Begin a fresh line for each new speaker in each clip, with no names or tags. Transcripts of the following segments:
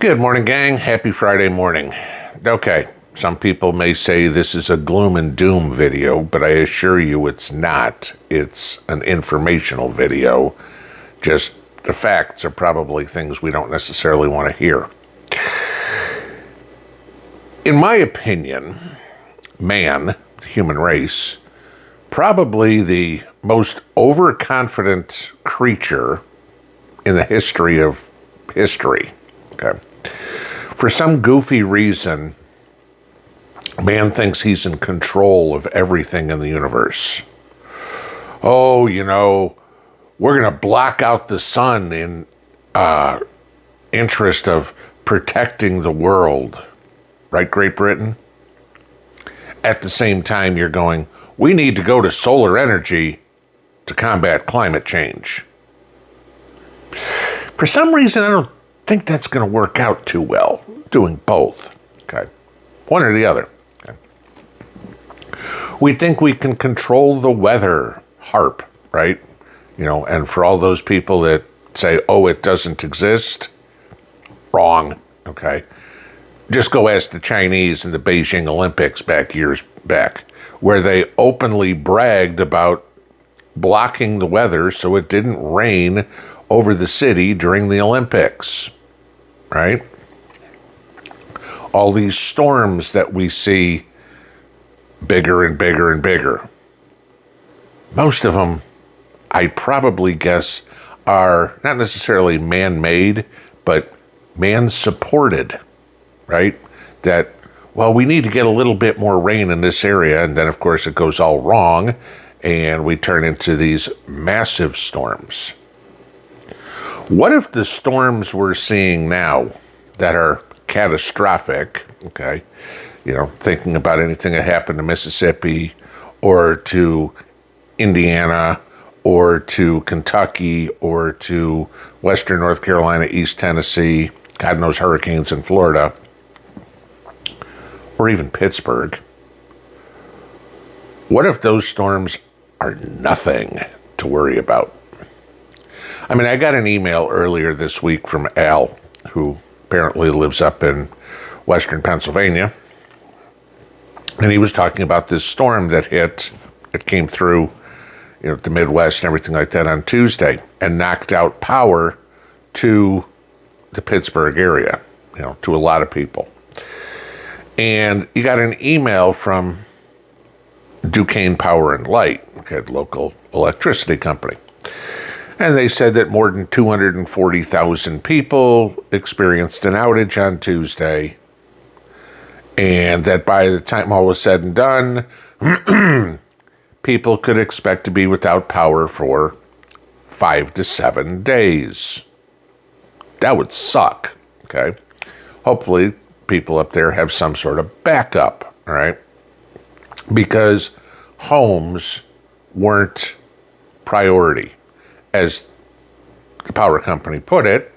Good morning, gang. Happy Friday morning. Okay, some people may say this is a gloom and doom video, but I assure you it's not. It's an informational video. Just the facts are probably things we don't necessarily want to hear. In my opinion, man, the human race, probably the most overconfident creature in the history of history. Okay. For some goofy reason, man thinks he's in control of everything in the universe. Oh, we're going to block out the sun in interest of protecting the world. Right, Great Britain? At the same time, you're going, we need to go to solar energy to combat climate change. For some reason, I don't think that's going to work out too well, doing both. Okay, one or the other. Okay. We think we can control the weather, HARP, right? And for all those people that say, oh, it doesn't exist, wrong, okay? Just go ask the Chinese in the Beijing Olympics years back, where they openly bragged about blocking the weather so it didn't rain over the city during the Olympics, right? All these storms that we see bigger and bigger and bigger. Most of them, I probably guess, are not necessarily man-made, but man-supported, right? That, well, we need to get a little bit more rain in this area, and then, of course, it goes all wrong, and we turn into these massive storms. What if the storms we're seeing now that are catastrophic, okay, thinking about anything that happened to Mississippi or to Indiana or to Kentucky or to Western North Carolina, East Tennessee, God knows hurricanes in Florida, or even Pittsburgh. What if those storms are nothing to worry about? I mean, I got an email earlier this week from Al, who apparently lives up in Western Pennsylvania, and he was talking about this storm that came through, the Midwest and everything like that on Tuesday, and knocked out power to the Pittsburgh area, to a lot of people. And he got an email from Duquesne Power and Light, okay, local electricity company. And they said that more than 240,000 people experienced an outage on Tuesday. And that by the time all was said and done, people could expect to be without power for 5 to 7 days. That would suck, okay? Hopefully, people up there have some sort of backup, all right? Because homes weren't priority. As the power company put it,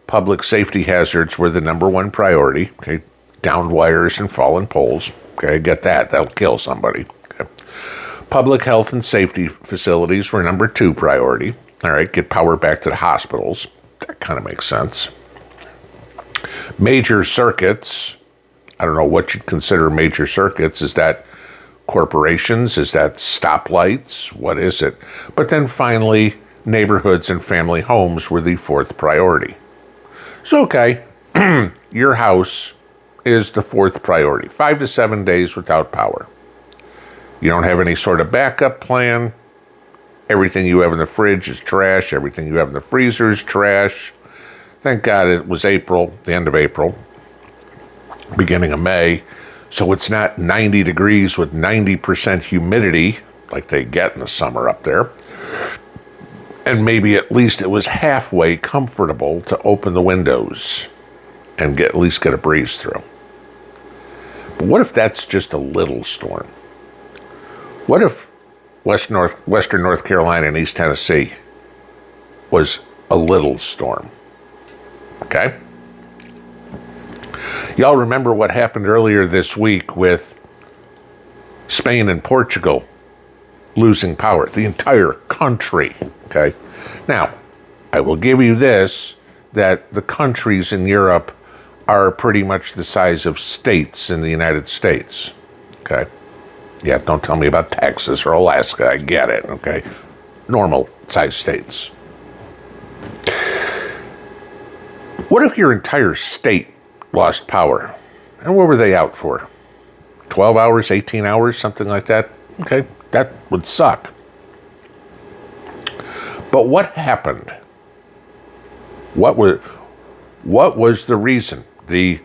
public safety hazards were the number one priority. Okay, downed wires and fallen poles. Okay, get that. That'll kill somebody. Okay. Public health and safety facilities were number 2 priority. All right, get power back to the hospitals. That kind of makes sense. Major circuits. I don't know what you'd consider major circuits. Is that corporations? Is that stoplights? What is it? But then finally, neighborhoods and family homes were the 4th priority. So, okay, your house is the 4th priority. 5 to 7 days without power. You don't have any sort of backup plan. Everything you have in the fridge is trash. Everything you have in the freezer is trash. Thank God it was April, the end of April, beginning of May. So it's not 90 degrees with 90% humidity like they get in the summer up there. And maybe at least it was halfway comfortable to open the windows and at least get a breeze through. But what if that's just a little storm? What if Western North Carolina and East Tennessee was a little storm? Okay? Y'all remember what happened earlier this week with Spain and Portugal losing power, the entire country, okay? Now, I will give you this, that the countries in Europe are pretty much the size of states in the United States. Okay? Yeah, don't tell me about Texas or Alaska. I get it. Okay? Normal size states. What if your entire state lost power? And what were they out for? 12 hours, 18 hours, something like that? Okay, that would suck. But what happened? What was the reason? The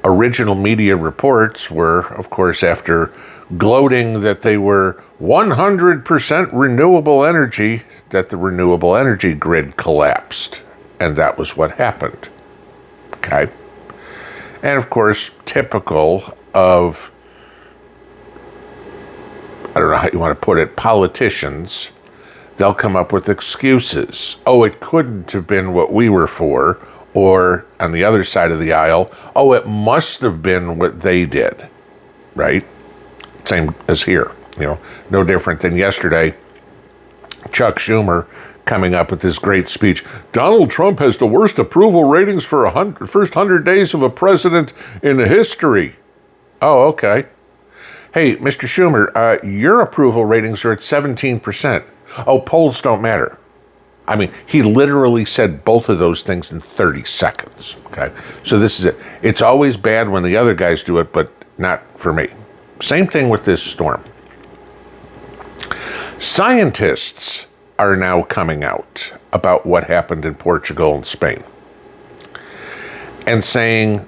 original media reports were, of course, after gloating that they were 100% renewable energy, that the renewable energy grid collapsed. And that was what happened. Okay? And of course, typical of, I don't know how you want to put it, politicians, they'll come up with excuses. Oh, it couldn't have been what we were for. Or on the other side of the aisle, oh, it must have been what they did. Right? Same as here. You know, no different than yesterday. Chuck Schumer coming up with this great speech. Donald Trump has the worst approval ratings for first 100 days of a president in history. Oh, okay. Hey, Mr. Schumer, your approval ratings are at 17%. Oh, polls don't matter. I mean, he literally said both of those things in 30 seconds. Okay, so this is it. It's always bad when the other guys do it, but not for me. Same thing with this storm. Scientists are now coming out about what happened in Portugal and Spain and saying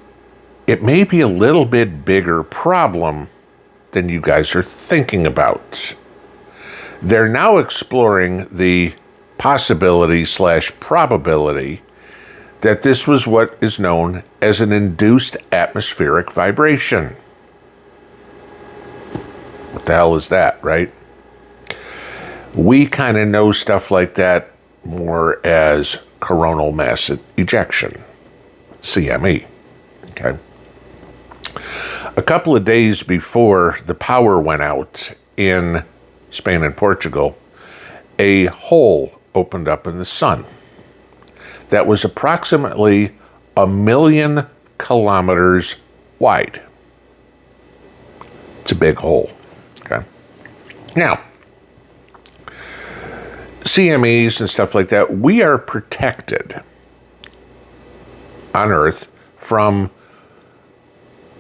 it may be a little bit bigger problem than you guys are thinking about. They're now exploring the possibility/probability that this was what is known as an induced atmospheric vibration. What the hell is that, right? We kind of know stuff like that more as coronal mass ejection, CME. Okay. A couple of days before the power went out in Spain and Portugal, a hole opened up in the sun that was approximately 1 million kilometers wide. It's a big hole. Okay. Now, CMEs and stuff like that, we are protected on Earth from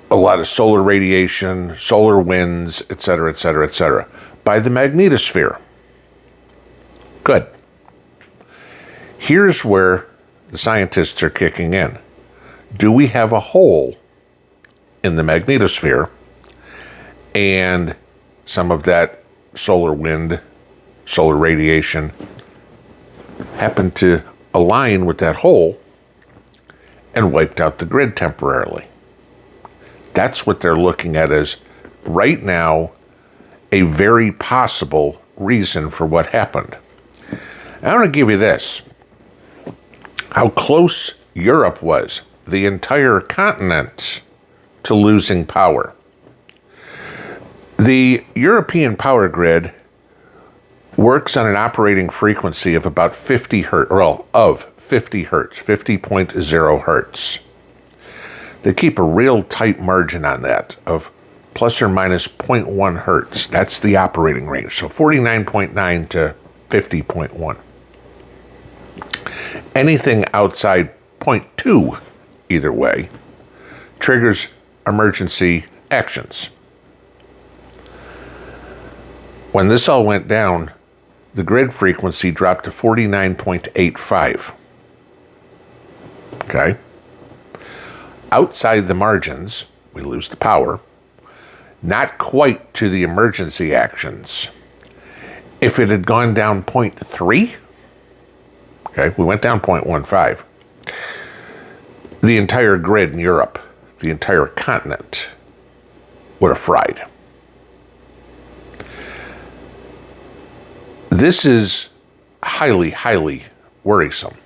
a lot of solar radiation, solar winds, etc., etc., etc., by the magnetosphere. Good. Here's where the scientists are kicking in. Do we have a hole in the magnetosphere, and some of that solar wind, solar radiation happened to align with that hole and wiped out the grid temporarily? That's what they're looking at as, right now, a very possible reason for what happened. I want to give you this. How close Europe was, the entire continent, to losing power. The European power grid works on an operating frequency of about 50 hertz, well, of 50 hertz, 50.0 hertz. They keep a real tight margin on that of plus or minus 0.1 hertz. That's the operating range. So 49.9 to 50.1. Anything outside 0.2, either way, triggers emergency actions. When this all went down, the grid frequency dropped to 49.85. Okay? Outside the margins, we lose the power. Not quite to the emergency actions. If it had gone down 0.3, okay, we went down 0.15, the entire grid in Europe, the entire continent, would have fried. This is highly, highly worrisome.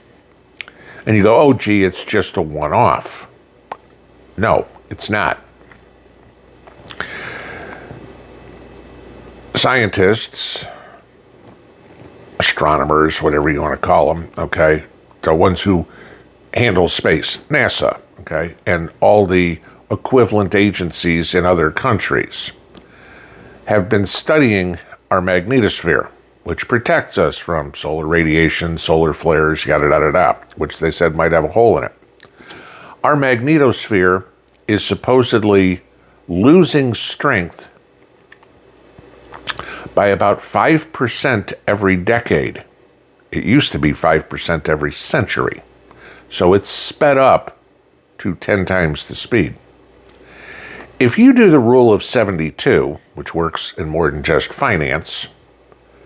And you go, oh, gee, it's just a one-off. No, it's not. Scientists, astronomers, whatever you want to call them, okay, the ones who handle space, NASA, okay, and all the equivalent agencies in other countries have been studying our magnetosphere, which protects us from solar radiation, solar flares, yada, yada, yada, which they said might have a hole in it. Our magnetosphere is supposedly losing strength by about 5% every decade. It used to be 5% every century. So it's sped up to 10 times the speed. If you do the rule of 72, which works in more than just finance,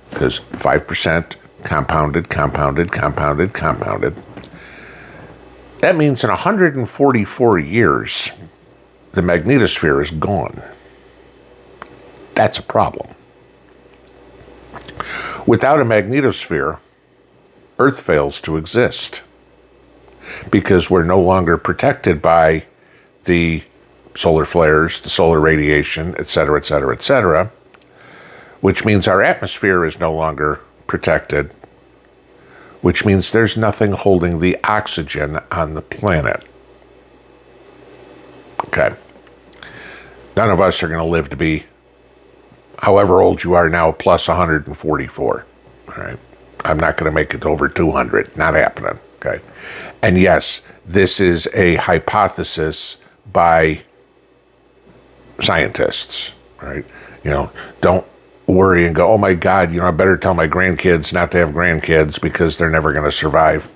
because 5% compounded, compounded, compounded, compounded, that means in 144 years, the magnetosphere is gone. That's a problem. Without a magnetosphere, Earth fails to exist because we're no longer protected by the solar flares, the solar radiation, et cetera, et cetera, et cetera, which means our atmosphere is no longer protected, which means there's nothing holding the oxygen on the planet. Okay. None of us are going to live to be however old you are now, plus 144. All right. I'm not going to make it over 200. Not happening. Okay. And yes, this is a hypothesis by scientists, right? Don't worry and go, oh my God, I better tell my grandkids not to have grandkids because they're never going to survive.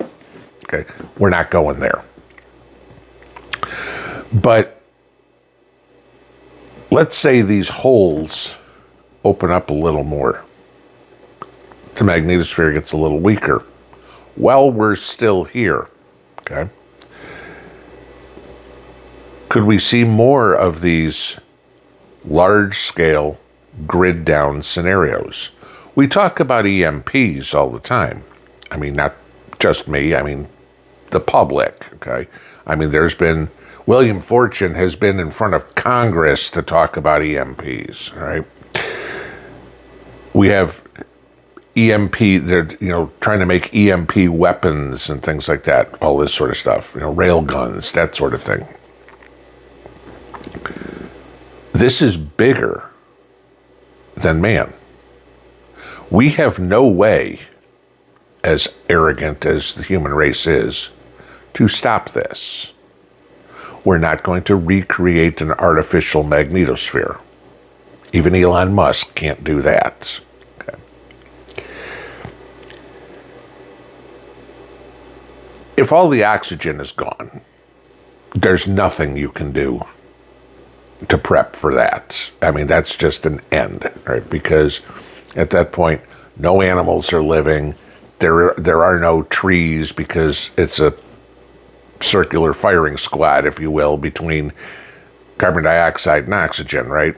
Okay. We're not going there. But let's say these holes open up a little more. The magnetosphere gets a little weaker. Well, we're still here. Okay. Could we see more of these large-scale grid-down scenarios? We talk about EMPs all the time. I mean, not just me. I mean, the public. Okay. I mean, William Fortune has been in front of Congress to talk about EMPs. All right. We have EMP, they're, trying to make EMP weapons and things like that, all this sort of stuff, rail guns, that sort of thing. This is bigger than man. We have no way, as arrogant as the human race is, to stop this. We're not going to recreate an artificial magnetosphere. Even Elon Musk can't do that. Okay. If all the oxygen is gone, there's nothing you can do to prep for that. I mean, that's just an end, right? Because at that point, no animals are living. There are no trees because it's a circular firing squad, if you will, between carbon dioxide and oxygen, right?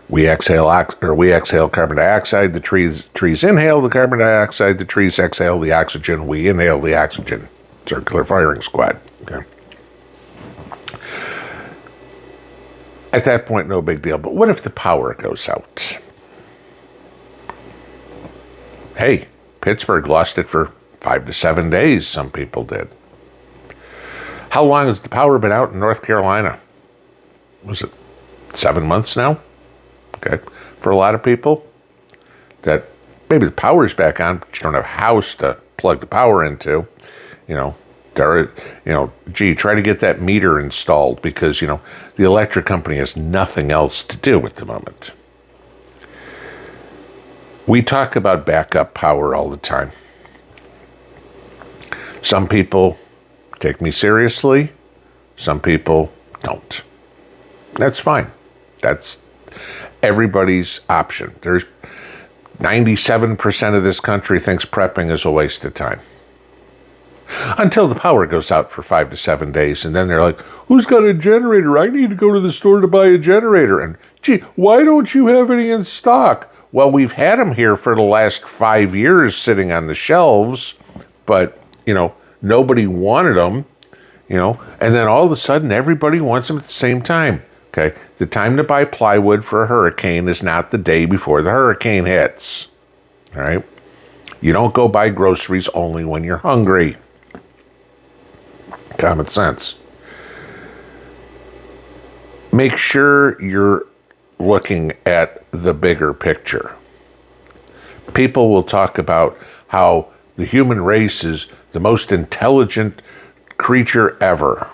We exhale carbon dioxide, the trees inhale the carbon dioxide, the trees exhale the oxygen, we inhale the oxygen. Circular firing squad. Okay. At that point, no big deal. But what if the power goes out? Hey, Pittsburgh lost it for 5 to 7 days, some people did. How long has the power been out in North Carolina? Was it 7 months now? Okay. For a lot of people, that maybe the power's back on, but you don't have a house to plug the power into. Try to get that meter installed because, the electric company has nothing else to do at the moment. We talk about backup power all the time. Some people take me seriously. Some people don't. That's fine. That's everybody's option. There's 97% of this country thinks prepping is a waste of time. Until the power goes out for 5 to 7 days, and then they're like, who's got a generator? I need to go to the store to buy a generator. And, gee, why don't you have any in stock? Well, we've had them here for the last 5 years sitting on the shelves, but, nobody wanted them, and then all of a sudden everybody wants them at the same time. Okay, the time to buy plywood for a hurricane is not the day before the hurricane hits. All right? You don't go buy groceries only when you're hungry. Common sense. Make sure you're looking at the bigger picture. People will talk about how the human race is the most intelligent creature ever.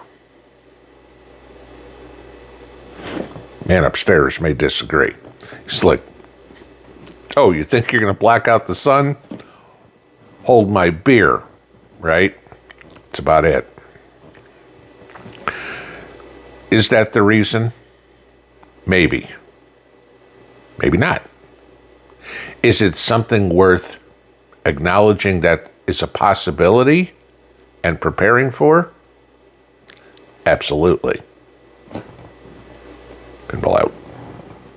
Man upstairs may disagree. He's like, oh, you think you're going to black out the sun? Hold my beer, right? That's about it. Is that the reason? Maybe. Maybe not. Is it something worth acknowledging that is a possibility and preparing for? Absolutely. Pinball out.